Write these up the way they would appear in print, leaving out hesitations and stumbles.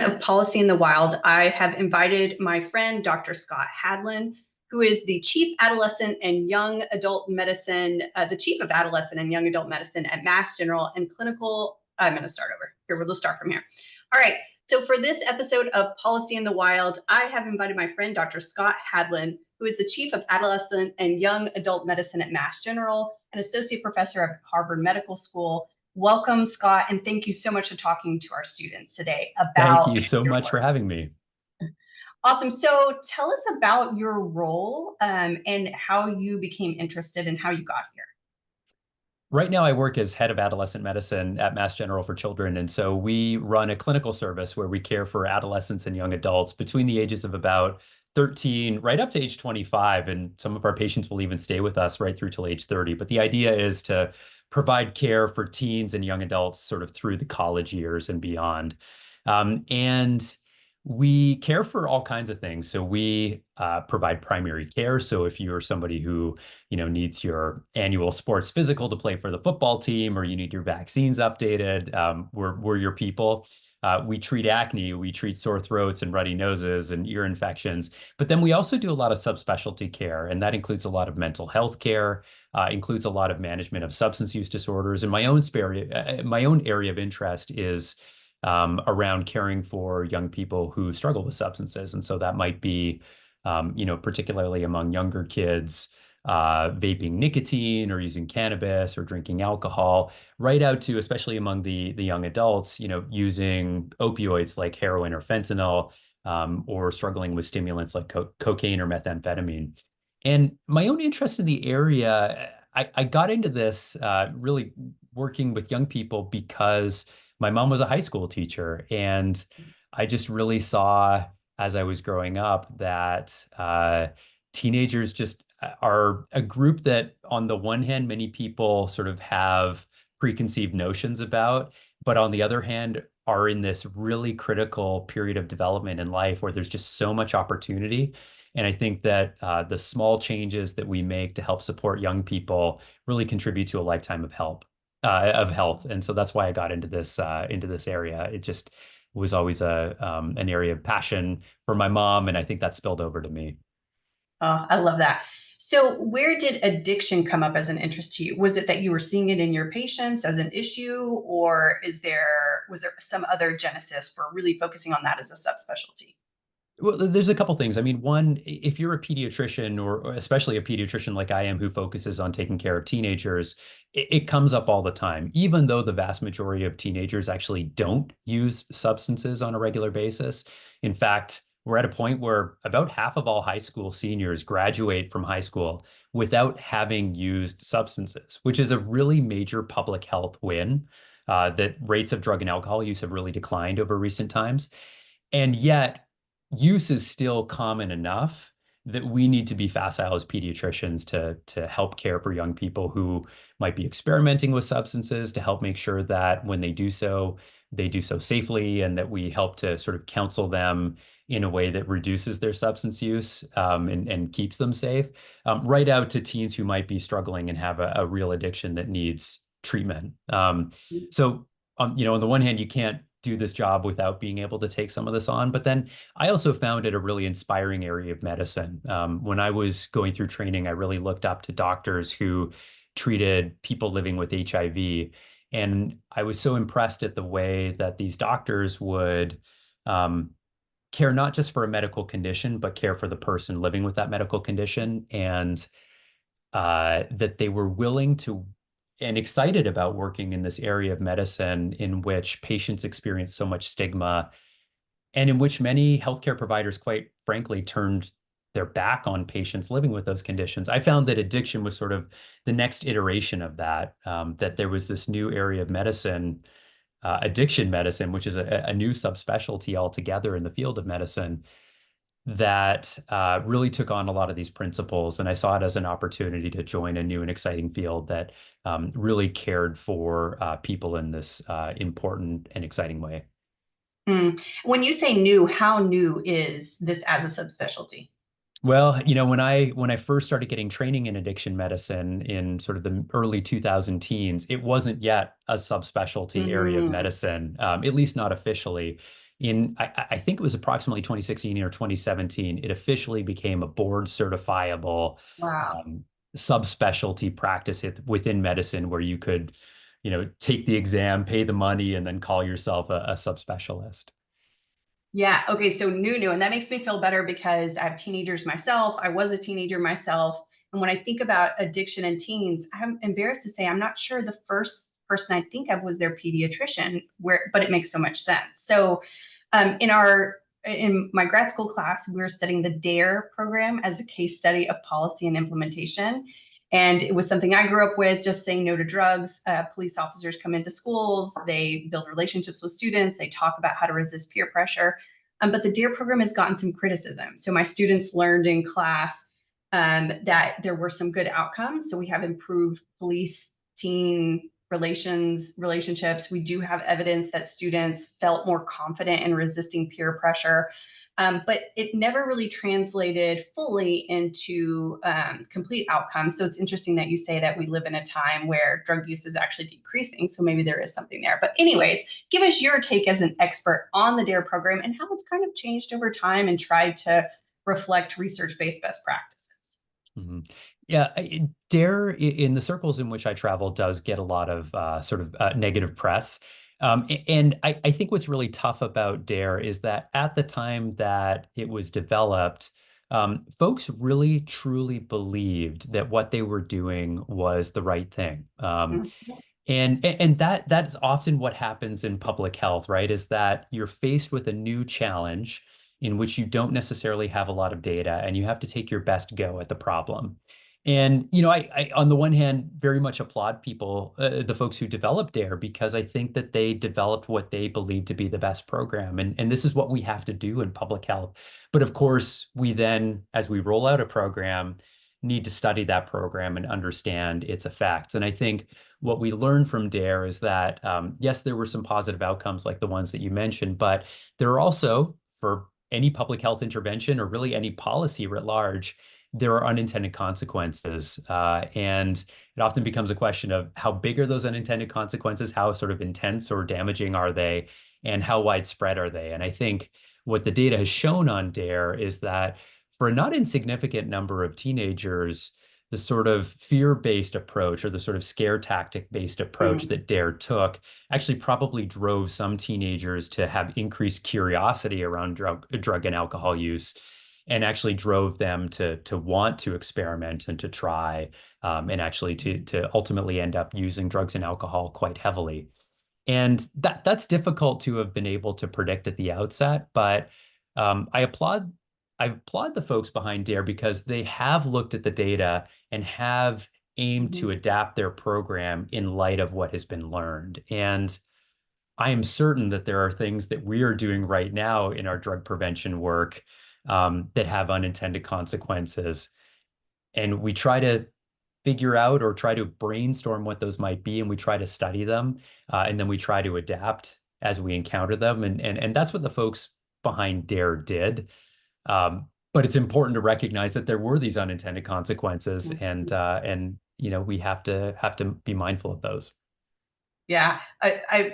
of Policy in the Wild, I have invited my friend, Dr. Scott Hadland, who is the Chief Adolescent and Young Adult Medicine, the Chief of Adolescent and Young Adult Medicine at Mass General and Clinical. I'm going to start over. Here, we'll just start from here. All right. So for this episode of Policy in the Wild, I have invited my friend, Dr. Scott Hadland, who is the Chief of Adolescent and Young Adult Medicine at Mass General and Associate Professor at Harvard Medical School. Welcome, Scott, and thank you so much for talking to our students today Thank about you so your much for work. having me. Awesome. So tell us about your role and how you became interested and how you got here. Right now, I work as head of adolescent medicine at Mass General for Children. And so we run a clinical service where we care for adolescents and young adults between the ages of about 13 right up to age 25. And some of our patients will even stay with us right through till age 30. But the idea is to provide care for teens and young adults sort of through the college years and beyond. And we care for all kinds of things. So we provide primary care. So if you're somebody who, needs your annual sports physical to play for the football team, or you need your vaccines updated, we're your people. We treat acne, we treat sore throats and runny noses and ear infections. But then we also do a lot of subspecialty care, and that includes a lot of mental health care, includes a lot of management of substance use disorders. And my own area of interest is around caring for young people who struggle with substances. And so that might be, particularly among younger kids, vaping nicotine or using cannabis or drinking alcohol, right out to, especially among the young adults, using opioids like heroin or fentanyl, or struggling with stimulants like cocaine or methamphetamine. And my own interest in the area, I got into this really working with young people because my mom was a high school teacher, and I just really saw as I was growing up that teenagers just are a group that, on the one hand, many people sort of have preconceived notions about, but on the other hand, are in this really critical period of development in life where there's just so much opportunity. And I think that the small changes that we make to help support young people really contribute to a lifetime of health. And so that's why I got into this area. It just was always an area of passion for my mom, and I think that spilled over to me. Oh, I love that. So where did addiction come up as an interest to you? Was it that you were seeing it in your patients as an issue, or was there some other genesis for really focusing on that as a subspecialty? Well, there's a couple things. I mean, one, if you're a pediatrician, or especially a pediatrician like I am, who focuses on taking care of teenagers, it comes up all the time, even though the vast majority of teenagers actually don't use substances on a regular basis. In fact, we're at a point where about half of all high school seniors graduate from high school without having used substances, which is a really major public health win. That rates of drug and alcohol use have really declined over recent times. And yet, use is still common enough that we need to be facile as pediatricians to help care for young people who might be experimenting with substances, to help make sure that when they do so safely, and that we help to sort of counsel them in a way that reduces their substance use, and keeps them safe, right out to teens who might be struggling and have a real addiction that needs treatment. So, on the one hand, you can't do this job without being able to take some of this on. But then I also found it a really inspiring area of medicine. When I was going through training, I really looked up to doctors who treated people living with HIV. And I was so impressed at the way that these doctors would care not just for a medical condition, but care for the person living with that medical condition. And that they were willing to and excited about working in this area of medicine in which patients experience so much stigma, and in which many healthcare providers, quite frankly, turned their back on patients living with those conditions. I found that addiction was sort of the next iteration of that, that there was this new area of medicine, addiction medicine, which is a new subspecialty altogether in the field of medicine, that really took on a lot of these principles. And I saw it as an opportunity to join a new and exciting field that really cared for people in this important and exciting way. When you say new, how new is this as a subspecialty? Well, when I first started getting training in addiction medicine in sort of the early 2000 teens, it wasn't yet a subspecialty area of Mm, medicine, at least not officially. I think it was approximately 2016 or 2017, it officially became a board certifiable Wow. um, subspecialty practice within medicine where you could, take the exam, pay the money, and then call yourself a subspecialist. Yeah. Okay. So new, and that makes me feel better because I have teenagers myself. I was a teenager myself. And when I think about addiction in teens, I'm embarrassed to say I'm not sure the first person I think of was their pediatrician, but it makes so much sense. So in my grad school class, we were studying the DARE program as a case study of policy and implementation. And it was something I grew up with, just saying no to drugs. Police officers come into schools, they build relationships with students, they talk about how to resist peer pressure. But the DARE program has gotten some criticism. So my students learned in class that there were some good outcomes. So we have improved police teen relationships. We do have evidence that students felt more confident in resisting peer pressure. But it never really translated fully into complete outcomes. So it's interesting that you say that we live in a time where drug use is actually decreasing. So maybe there is something there. But anyways, give us your take as an expert on the DARE program and how it's kind of changed over time and tried to reflect research-based best practices. Mhm. Yeah, DARE in the circles in which I travel does get a lot of sort of negative press. And I think what's really tough about DARE is that at the time that it was developed, folks really truly believed that what they were doing was the right thing. Mhm. And that's often what happens in public health, right? Is that you're faced with a new challenge in which you don't necessarily have a lot of data and you have to take your best go at the problem. And I on the one hand very much applaud people, the folks who developed DARE, because I think that they developed what they believe to be the best program, and this is what we have to do in public health. But of course, we then, as we roll out a program, need to study that program and understand its effects. And I think what we learned from DARE is that, yes, there were some positive outcomes like the ones that you mentioned, but there are also, for any public health intervention or really any policy writ large, there are unintended consequences. And it often becomes a question of how big are those unintended consequences, how sort of intense or damaging are they, and how widespread are they? And I think what the data has shown on DARE is that for a not insignificant number of teenagers, the sort of fear-based approach or the sort of scare tactic-based approach Mhm. that DARE took actually probably drove some teenagers to have increased curiosity around drug and alcohol use, and actually drove them to want to experiment and to try, and actually to ultimately end up using drugs and alcohol quite heavily. And that's difficult to have been able to predict at the outset, but I applaud the folks behind DARE because they have looked at the data and have aimed to Mhm. adapt their program in light of what has been learned. And I am certain that there are things that we are doing right now in our drug prevention work that have unintended consequences. And we try to figure out or try to brainstorm what those might be, and we try to study them, and then we try to adapt as we encounter them. And that's what the folks behind DARE did. But it's important to recognize that there were these unintended consequences, and we have to be mindful of those. Yeah,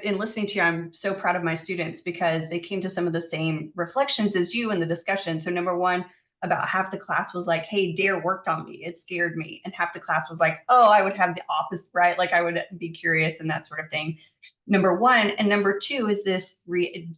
in listening to you, I'm so proud of my students because they came to some of the same reflections as you in the discussion. So number one, about half the class was like, "Hey, DARE worked on me. It scared me," and half the class was like, "Oh, I would have the opposite, right? Like I would be curious and that sort of thing." Number one, and number two is this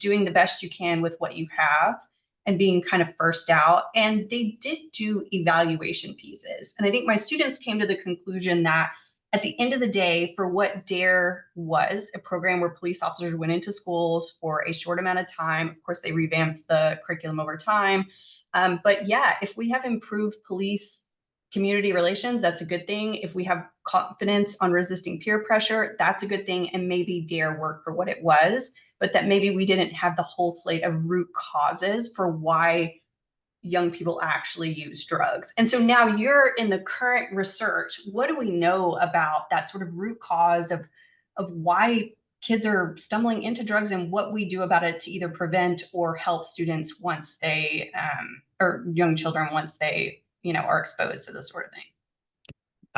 doing the best you can with what you have and being kind of first out. And they did do evaluation pieces, and I think my students came to the conclusion that at the end of the day, for what DARE was, a program where police officers went into schools for a short amount of time. Of course, they revamped the curriculum over time. But yeah, if we have improved police community relations, that's a good thing. If we have confidence on resisting peer pressure, that's a good thing. And maybe DARE worked for what it was, but that maybe we didn't have the whole slate of root causes for why young people actually use drugs. And so now you're in the current research. What do we know about that sort of root cause of why kids are stumbling into drugs and what we do about it to either prevent or help students once they or young children once they are exposed to this sort of thing?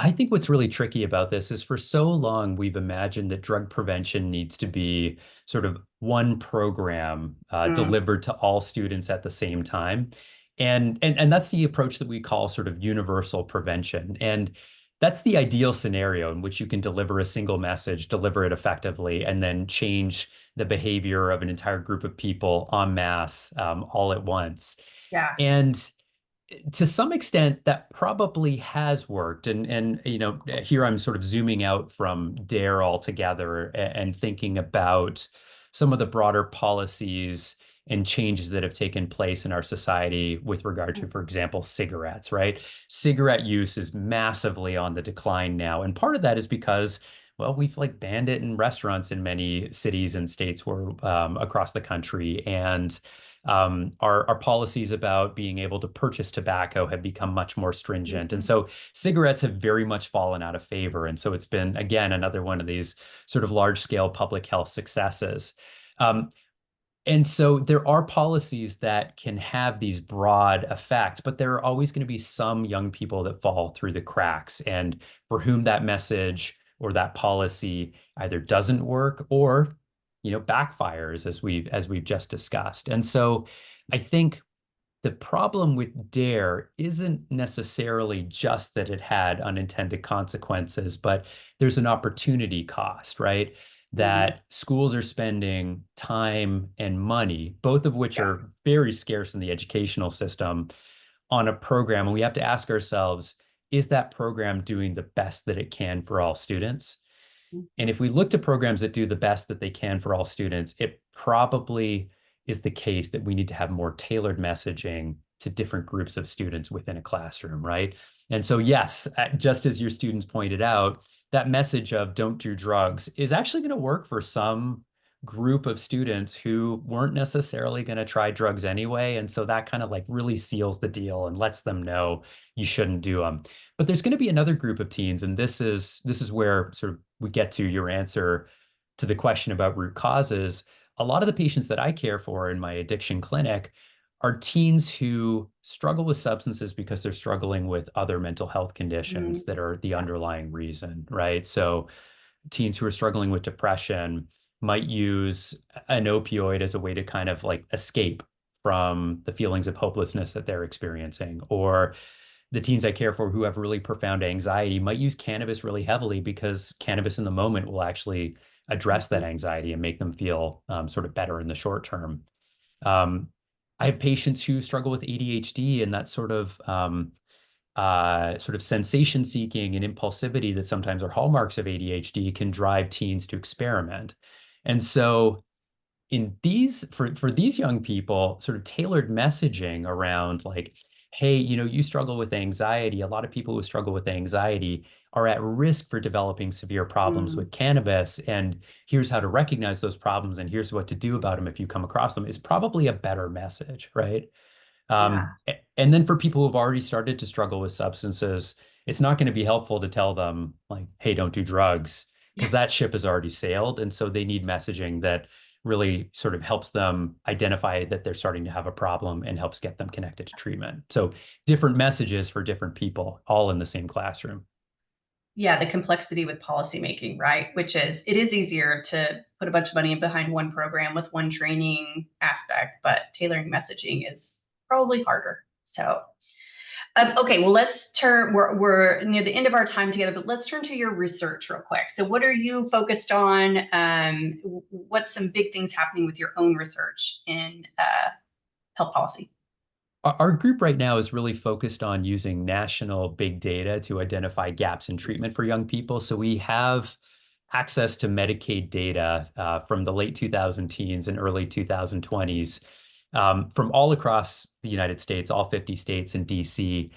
I think what's really tricky about this is for so long we've imagined that drug prevention needs to be sort of one program Mm, delivered to all students at the same time. And that's the approach that we call sort of universal prevention. And that's the ideal scenario in which you can deliver a single message, deliver it effectively, and then change the behavior of an entire group of people en masse all at once. yeah. And to some extent that probably has worked, and here I'm sort of zooming out from dare altogether and thinking about some of the broader policies and changes that have taken place in our society with regard to, for example, cigarettes, right? Cigarette use is massively on the decline now, and part of that is because, well, we've like banned it in restaurants in many cities and states where across the country. And our policies about being able to purchase tobacco have become much more stringent. And Mhm. so cigarettes have very much fallen out of favor. And so it's been, again, another one of these sort of large scale public health successes. Um, and so there are policies that can have these broad effects, but there are always going to be some young people that fall through the cracks and for whom that message or that policy either doesn't work or, backfires as we've just discussed. And so I think the problem with DARE isn't necessarily just that it had unintended consequences, but there's an opportunity cost, right? Mhm. That schools are spending time and money, both of which Yeah. are very scarce in the educational system, on a program. And we have to ask ourselves, is that program doing the best that it can for all students? And Mhm. if we look to programs that do the best that they can for all students, it probably is the case that we need to have more tailored messaging to different groups of students within a classroom, right? And so, yes, just as your students pointed out, that message of don't do drugs is actually going to work for some group of students who weren't necessarily going to try drugs anyway. And so that kind of like really seals the deal and lets them know you shouldn't do them. But there's going to be another group of teens, and this is where sort of we get to your answer to the question about root causes. A lot of the patients that I care for in my addiction clinic are teens who struggle with substances because they're struggling with other mental health conditions Mhm. that are the Yeah. underlying reason, right? So teens who are struggling with depression might use an opioid as a way to kind of like escape from the feelings of hopelessness that they're experiencing. Or the teens I care for who have really profound anxiety might use cannabis really heavily because cannabis in the moment will actually address that Mhm. anxiety and make them feel sort of better in the short term. Um, I have patients who struggle with ADHD and that sort of sensation seeking and impulsivity that sometimes are hallmarks of ADHD can drive teens to experiment. And so in these for these young people, sort of tailored messaging around like, hey, you struggle with anxiety. A lot of people who struggle with anxiety are at risk for developing severe problems Mm, with cannabis. And here's how to recognize those problems, and here's what to do about them if you come across them, is probably a better message, right? yeah. And then for people who've already started to struggle with substances, it's not going to be helpful to tell them like, hey, don't do drugs, because Yeah. that ship has already sailed. And so they need messaging that really sort of helps them identify that they're starting to have a problem and helps get them connected to treatment. So different messages for different people, all in the same classroom. Yeah, the complexity with policymaking, right? Which is it is easier to put a bunch of money behind one program with one training aspect, but tailoring messaging is probably harder. So, okay, well, let's turn. We're near the end of our time together, but let's turn to your research real quick. So, what are you focused on? What's some big things happening with your own research in health policy? Our group right now is really focused on using national big data to identify gaps in treatment for young people. So we have access to Medicaid data from the late 2000 teens and early 2020s from all across the United States, all 50 states and DC.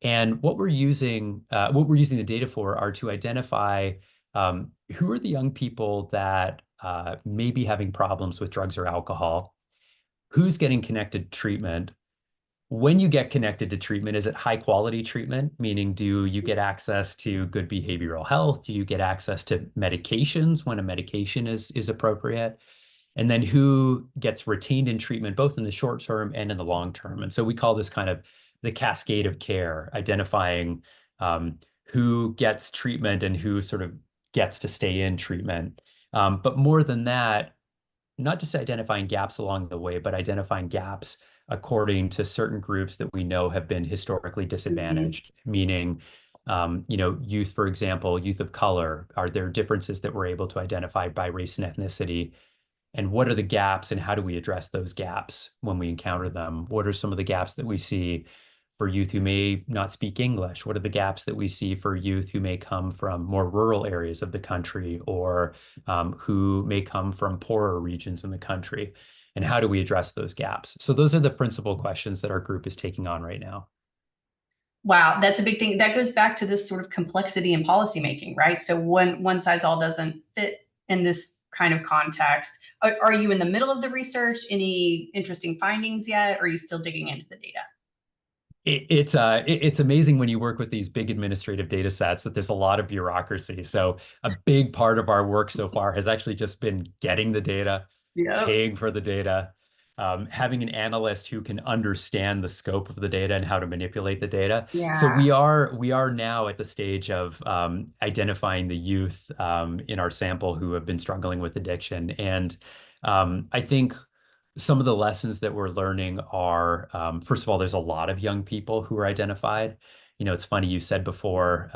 And what we're using the data for are to identify who are the young people that may be having problems with drugs or alcohol, who's getting connected to treatment, when you get connected to treatment, is it high quality treatment? Meaning, do you get access to good behavioral health? Do you get access to medications when a medication is appropriate? And then who gets retained in treatment, both in the short term and in the long term? And so we call this kind of the cascade of care, identifying who gets treatment and who sort of gets to stay in treatment. But more than that, not just identifying gaps along the way, but identifying gaps according to certain groups that we know have been historically Mhm. disadvantaged, meaning, youth, for example, youth of color. Are there differences that we're able to identify by race and ethnicity? And what are the gaps and how do we address those gaps when we encounter them? What are some of the gaps that we see for youth who may not speak English? What are the gaps that we see for youth who may come from more rural areas of the country or who may come from poorer regions in the country? And how do we address those gaps? So those are the principal questions that our group is taking on right now. Wow, that's a big thing. That goes back to this sort of complexity in policymaking, right? So one size all doesn't fit in this kind of context. Are you in the middle of the research? Any interesting findings yet? Or are you still digging into the data? It's amazing when you work with these big administrative data sets that there's a lot of bureaucracy. So a big part of our work so far has actually just been getting the data, Yep. paying for the data, having an analyst who can understand the scope of the data and how to manipulate the data. So Yeah. we are now at the stage of identifying the youth in our sample who have been struggling with addiction. And I think some of the lessons that we're learning are, first of all, there's a lot of young people who are identified. It's funny, you said before,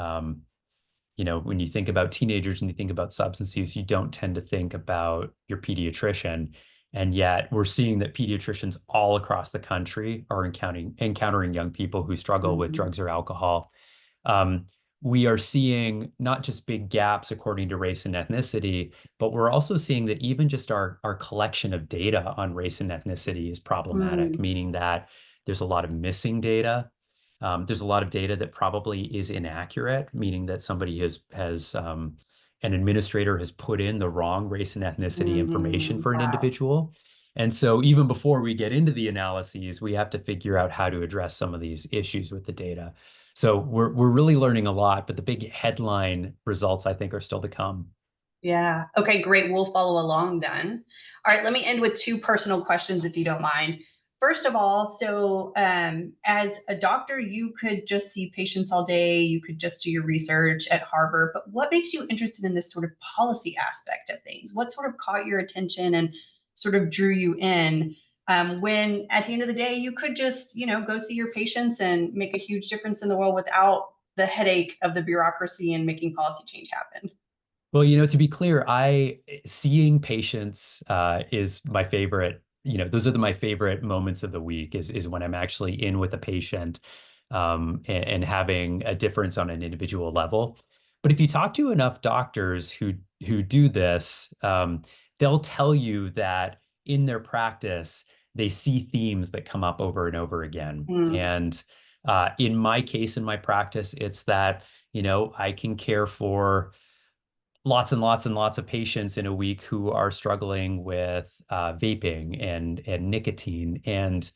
when you think about teenagers and you think about substance use, you don't tend to think about your pediatrician. And yet we're seeing that pediatricians all across the country are encountering young people who struggle with Mhm. drugs or alcohol. um, we are seeing not just big gaps according to race and ethnicity, but we're also seeing that even just our collection of data on race and ethnicity is problematic, Mm. meaning that there's a lot of missing data. There's a lot of data that probably is inaccurate, meaning that somebody has an administrator has put in the wrong race and ethnicity information Mhm. for an Wow. individual. And so even before we get into the analyses, we have to figure out how to address some of these issues with the data. So we're really learning a lot, but the big headline results, I think, are still to come. Yeah. Okay, great. We'll follow along then. All right, let me end with two personal questions if you don't mind. First of all, so as a doctor, you could just see patients all day, you could just do your research at Harvard, but what makes you interested in this sort of policy aspect of things? What sort of caught your attention and sort of drew you in when at the end of the day, you could just, go see your patients and make a huge difference in the world without the headache of the bureaucracy and making policy change happen? Well, to be clear, I seeing patients is my favorite. Those are my favorite moments of the week is when I'm actually in with a patient and having a difference on an individual level. But if you talk to enough doctors who do this, they'll tell you that in their practice, they see themes that come up over and over again. Mm. And in my case, in my practice, it's that, I can care for lots and lots and lots of patients in a week who are struggling with vaping and nicotine. And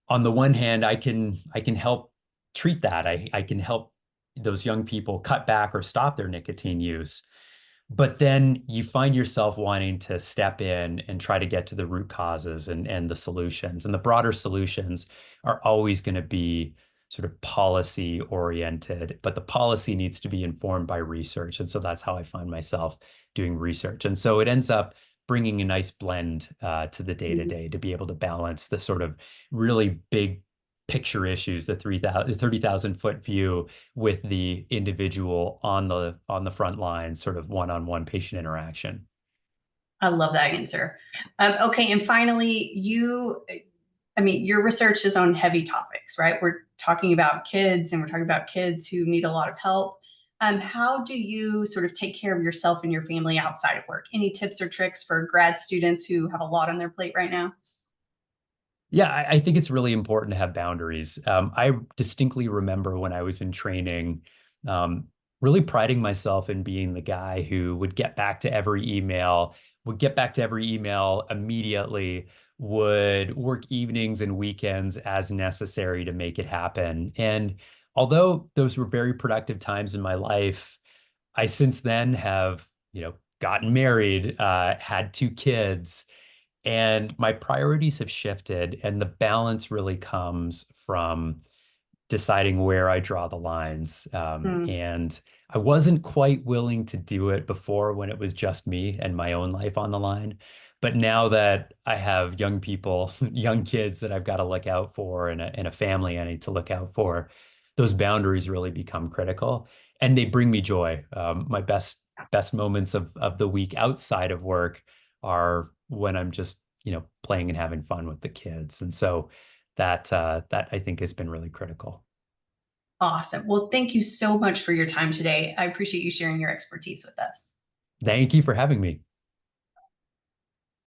on the one hand, I can help treat that. I can help those young people cut back or stop their nicotine use. But then you find yourself wanting to step in and try to get to the root causes and the solutions. And the broader solutions are always going to be sort of policy oriented, but the policy needs to be informed by research. And so that's how I find myself doing research. And so it ends up bringing a nice blend to the day to Mhm. day to be able to balance the sort of really big picture issues, the 30,000 foot view with the individual on the front line, sort of one-on-one patient interaction. I love that answer. Okay, and finally, I mean, your research is on heavy topics, right? We're talking about kids and we're talking about kids who need a lot of help. How do you sort of take care of yourself and your family outside of work? Any tips or tricks for grad students who have a lot on their plate right now? Yeah, I think it's really important to have boundaries. I distinctly remember when I was in training, um, really priding myself in being the guy who would get back to every email immediately, would work evenings and weekends as necessary to make it happen. And although those were very productive times in my life, I since then have, gotten married, had two kids, and my priorities have shifted, and the balance really comes from deciding where I draw the lines. Mm. And I wasn't quite willing to do it before when it was just me and my own life on the line. But now that I have young people, young kids that I've got to look out for, and a family I need to look out for, those boundaries really become critical, and they bring me joy. My best moments of the week outside of work are when I'm just, playing and having fun with the kids. And so that I think has been really critical. Awesome. Well, thank you so much for your time today. I appreciate you sharing your expertise with us. Thank you for having me.